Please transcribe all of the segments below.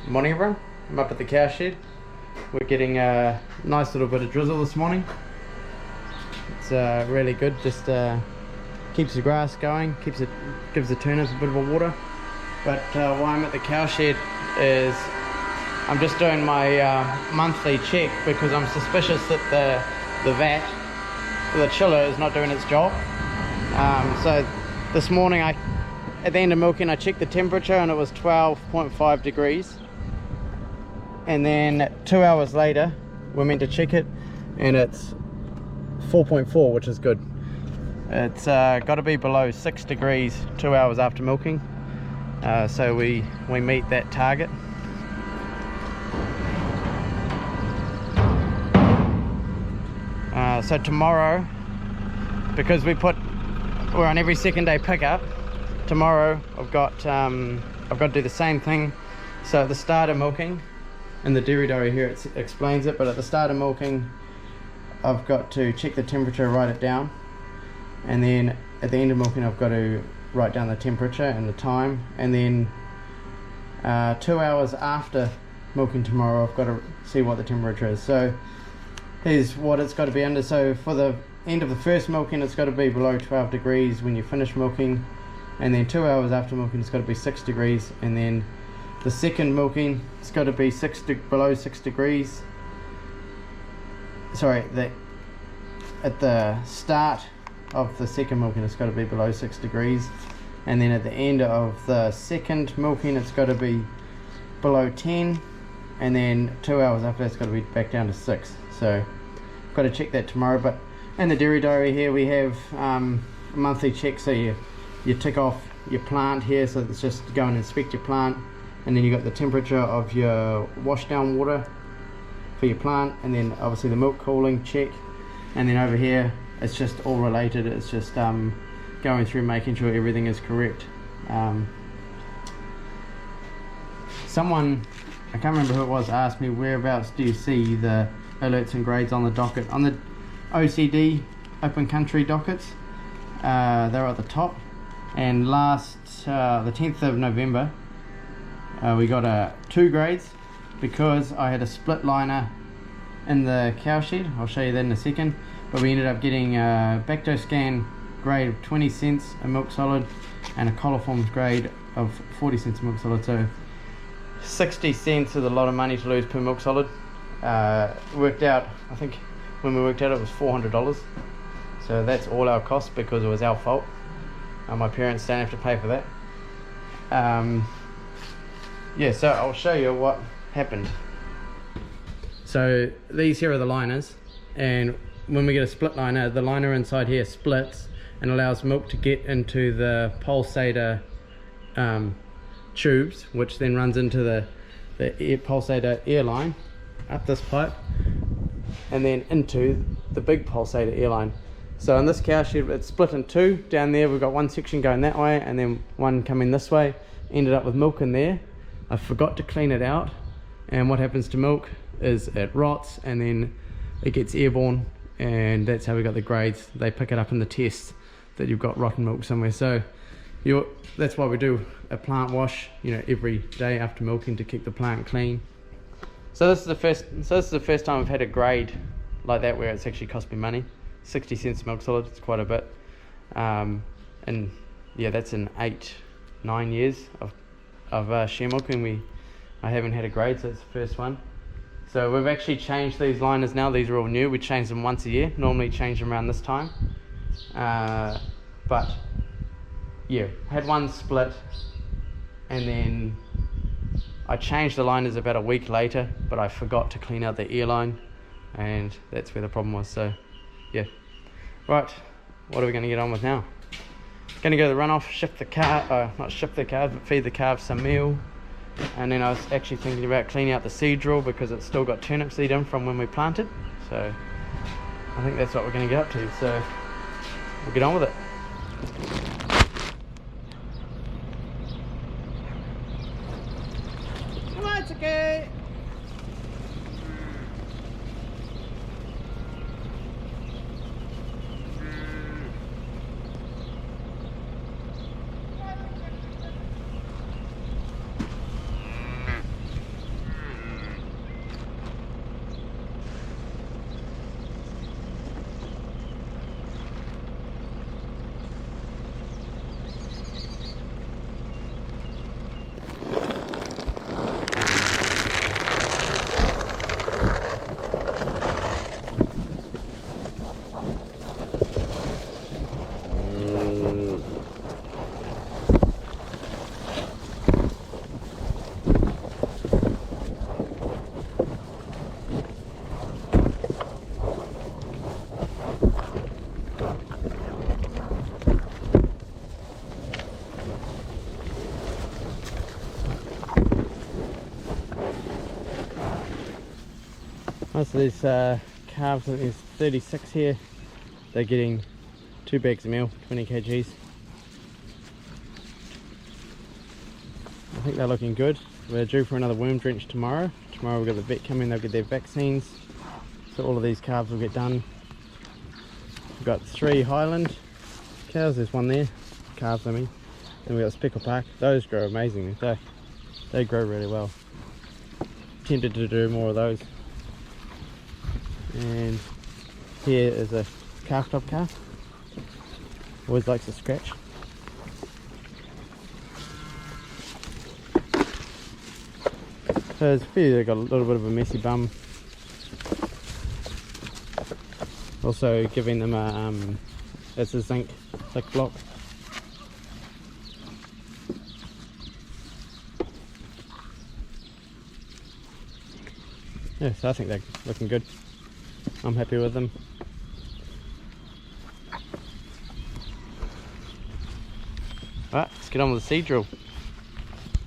Good morning everyone, I'm up at the cow shed. We're getting a nice little bit of drizzle this morning. It's really good, just keeps the grass going, gives the turnips a bit of a water. But why I'm at the cow shed is I'm just doing my monthly check because I'm suspicious that the vat for the chiller is not doing its job. So this morning at the end of milking I checked the temperature and it was 12.5 degrees. And then 2 hours later we're meant to check it and it's 4.4, which is good. It's got to be below 6 degrees 2 hours after milking, so we meet that target. So tomorrow, because we're on every second day pickup, tomorrow I've got to do the same thing. So at the start of milking, in the dairy diary here it explains it, but at the start of milking I've got to check the temperature, write it down, and then at the end of milking I've got to write down the temperature and the time, and then 2 hours after milking tomorrow I've got to see what the temperature is. So here's what it's got to be under. So for the end of the first milking it's got to be below 12 degrees when you finish milking, and then 2 hours after milking it's got to be 6 degrees, and then the second milking it's got to be below 6 degrees. Sorry, at the start of the second milking it's got to be below 6 degrees, and then at the end of the second milking it's got to be below 10, and then 2 hours after that it's got to be back down to 6. So got to check that tomorrow. But in the dairy diary here we have a monthly check, so you tick off your plant here, so it's just go and inspect your plant, and then you got the temperature of your wash down water for your plant, and then obviously the milk cooling check, and then over here it's just all related. It's just going through making sure everything is correct. Someone, I can't remember who it was, asked me whereabouts do you see the alerts and grades on the docket. On the OCD open country dockets, they're at the top, and the 10th of November we got 2 grades because I had a split liner in the cow shed. I'll show you that in a second. But we ended up getting a Bactoscan grade of 20 cents a milk solid and a coliforms grade of 40 cents a milk solid. So 60 cents is a lot of money to lose per milk solid. Worked out, I think when we worked out it was $400. So that's all our cost because it was our fault. My parents don't have to pay for that. Yeah, so I'll show you what happened. So these here are the liners, and when we get a split liner, the liner inside here splits and allows milk to get into the pulsator tubes, which then runs into the pulsator air line up this pipe and then into the big pulsator air line. So in this cow shed it's split in 2. Down there we've got one section going that way and then one coming this way. Ended up with milk in there. I forgot to clean it out, and what happens to milk is it rots and then it gets airborne, and that's how we got the grades. They pick it up in the test that you've got rotten milk somewhere. So that's why we do a plant wash, every day after milking to keep the plant clean. So this is the first time I've had a grade like that where it's actually cost me money. 60 cents milk solid, it's quite a bit. And yeah, that's in 8-9 years of share milking. I haven't had a grade, so it's the first one. So we've actually changed these liners now. These are all new. We change them once a year. Normally change them around this time. But yeah, had one split, and then I changed the liners about a week later, but I forgot to clean out the air line, and that's where the problem was. So yeah, right, what are we going to get on with now? Going to go to the runoff, not shift the calves, but feed the calves some meal. And then I was actually thinking about cleaning out the seed drill because it's still got turnip seed in from when we planted. So I think that's what we're going to get up to. So we'll get on with it. Come on, it's okay. Most of these calves, I think there's 36 here. They're getting 2 bags of meal, 20 kgs. I think they're looking good. We're due for another worm drench tomorrow. Tomorrow we've got the vet coming, they'll get their vaccines. So all of these calves will get done. We've got 3 Highland cows, there's one there, calves I mean. Then we've got Speckle Park. Those grow amazingly, they grow really well. Tempted to do more of those. And here is a calf top calf. Always likes to scratch. So there's a few that got a little bit of a messy bum. Also giving them a it's a zinc block. Yeah, so I think they're looking good. I'm happy with them. Right, let's get on with the seed drill.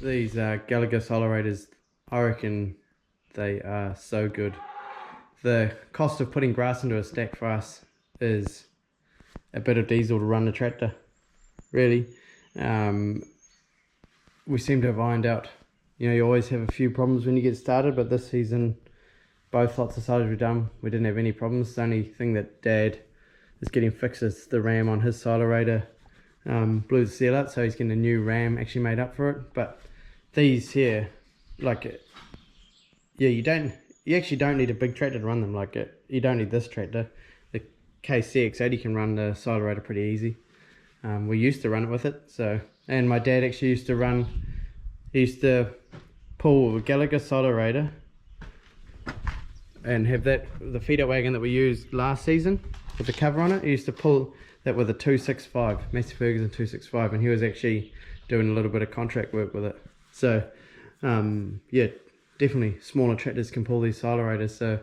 These Gallagher solerators, I reckon they are so good. The cost of putting grass into a stack for us is a bit of diesel to run the tractor, really. We seem to have ironed out, you know, you always have a few problems when you get started, but this season both lots of silage were done. We didn't have any problems. The only thing that Dad is getting fixed is the ram on his silerator blew the seal out, so he's getting a new ram actually made up for it. But these here, like, yeah, you actually don't need a big tractor to run them. Like, you don't need this tractor. The KCX80 can run the silerator pretty easy. We used to run it with it, so, and my dad actually used to pull a Gallagher silerator and have that, the feeder wagon that we used last season with the cover on it, he used to pull that with a 265, Massey Ferguson 265, and he was actually doing a little bit of contract work with it. So yeah, definitely smaller tractors can pull these silerators, so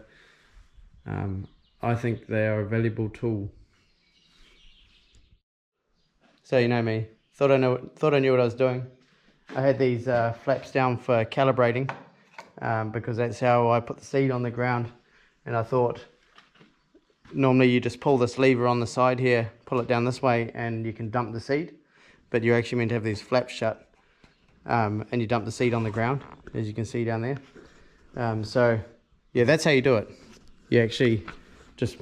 I think they are a valuable tool. So you know me, thought I knew what I was doing. I had these flaps down for calibrating because that's how I put the seed on the ground, and I thought normally you just pull this lever on the side here, pull it down this way, and you can dump the seed, but you're actually meant to have these flaps shut, and you dump the seed on the ground, as you can see down there. So yeah, that's how you do it. You actually just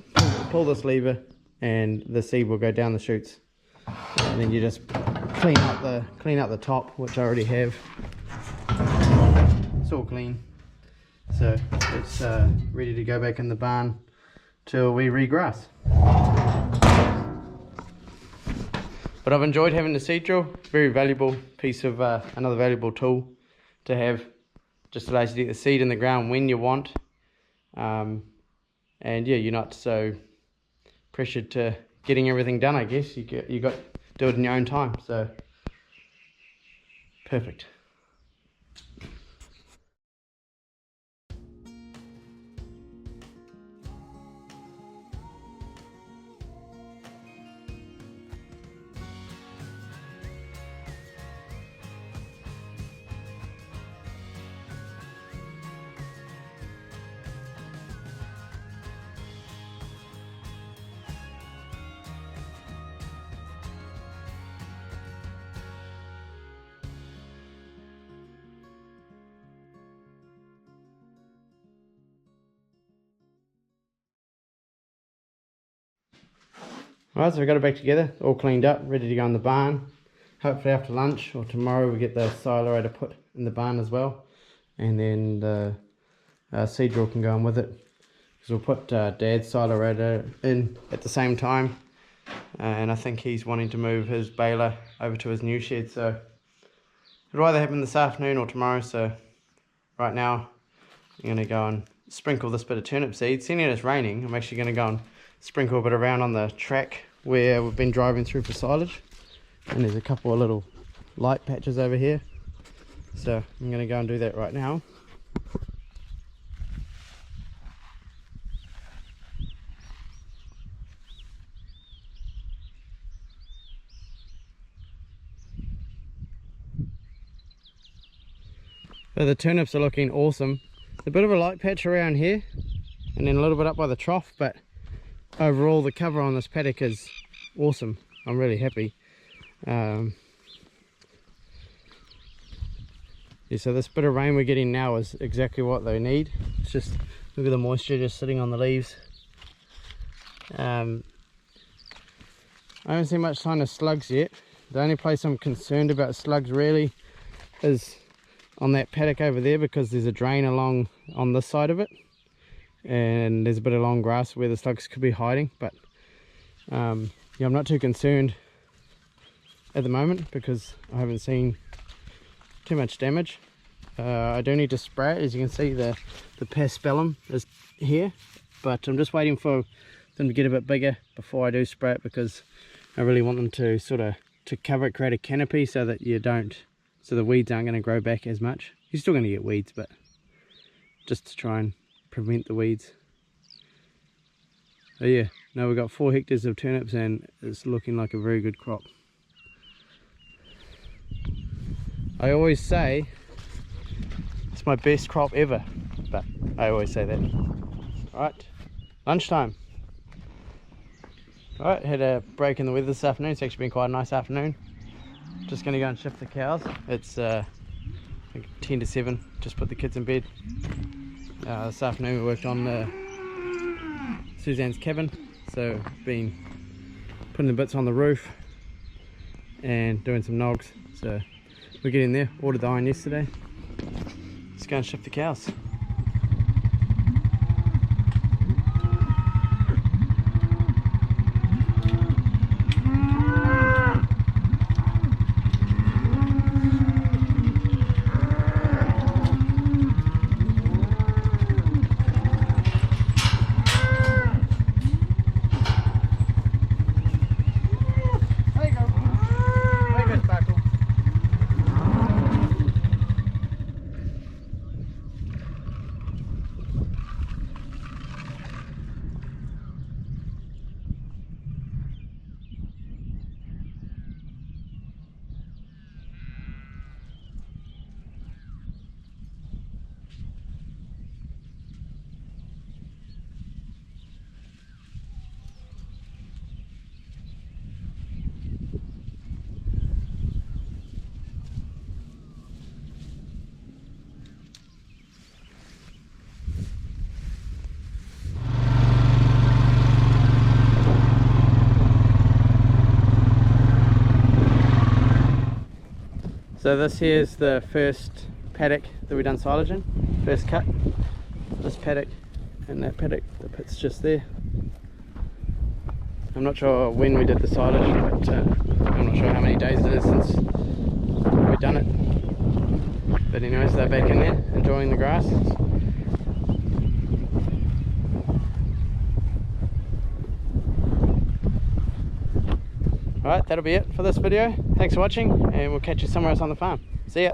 pull this lever and the seed will go down the chutes, and then you just clean up the top, which I already have. It's all clean, so it's ready to go back in the barn till we regrass. But I've enjoyed having the seed drill. Very valuable piece of another valuable tool to have. Just allows you to get the seed in the ground when you want, and yeah, you're not so pressured to getting everything done. I guess you got to do it in your own time. So perfect. Alright, so we got it back together, all cleaned up, ready to go in the barn. Hopefully after lunch or tomorrow we get the silerator put in the barn as well, and then the seed drill can go in with it. Because we'll put Dad's silerator in at the same time, and I think he's wanting to move his baler over to his new shed, so it'll either happen this afternoon or tomorrow. So right now I'm going to go and sprinkle this bit of turnip seed. Seeing it's raining, I'm actually going to go and sprinkle a bit around on the track where we've been driving through for silage, and there's a couple of little light patches over here, so I'm going to go and do that right now. So the turnips are looking awesome. A bit of a light patch around here, and then a little bit up by the trough, but overall the cover on this paddock is awesome. I'm really happy. Yeah, so this bit of rain we're getting now is exactly what they need. It's just, look at the moisture just sitting on the leaves. I haven't seen much sign of slugs yet. The only place I'm concerned about slugs really is on that paddock over there, because there's a drain along on this side of it, and there's a bit of long grass where the slugs could be hiding. But yeah, I'm not too concerned at the moment because I haven't seen too much damage. I do need to spray it. As you can see, the paspalum is here, but I'm just waiting for them to get a bit bigger before I do spray it, because I really want them to sort of cover it, create a canopy so that so the weeds aren't going to grow back as much. You're still going to get weeds, but just to try and prevent the weeds. So yeah, now we've got 4 hectares of turnips and it's looking like a very good crop. I always say it's my best crop ever, but I always say that. Alright, lunchtime. Alright, had a break in the weather this afternoon. It's actually been quite a nice afternoon. Just going to go and shift the cows. It's like 10 to 7, just put the kids in bed. This afternoon we worked on Suzanne's cabin, so been putting the bits on the roof and doing some nogs. So we're getting there. Ordered the iron yesterday. Let's go and shift the cows. So this here is the first paddock that we've done silage in, first cut. This paddock and that paddock, the pit's just there. I'm not sure when we did the silage, but I'm not sure how many days it is since we've done it. But anyways, they're back in there, enjoying the grass. Alright, that'll be it for this video. Thanks for watching, and we'll catch you somewhere else on the farm. See ya!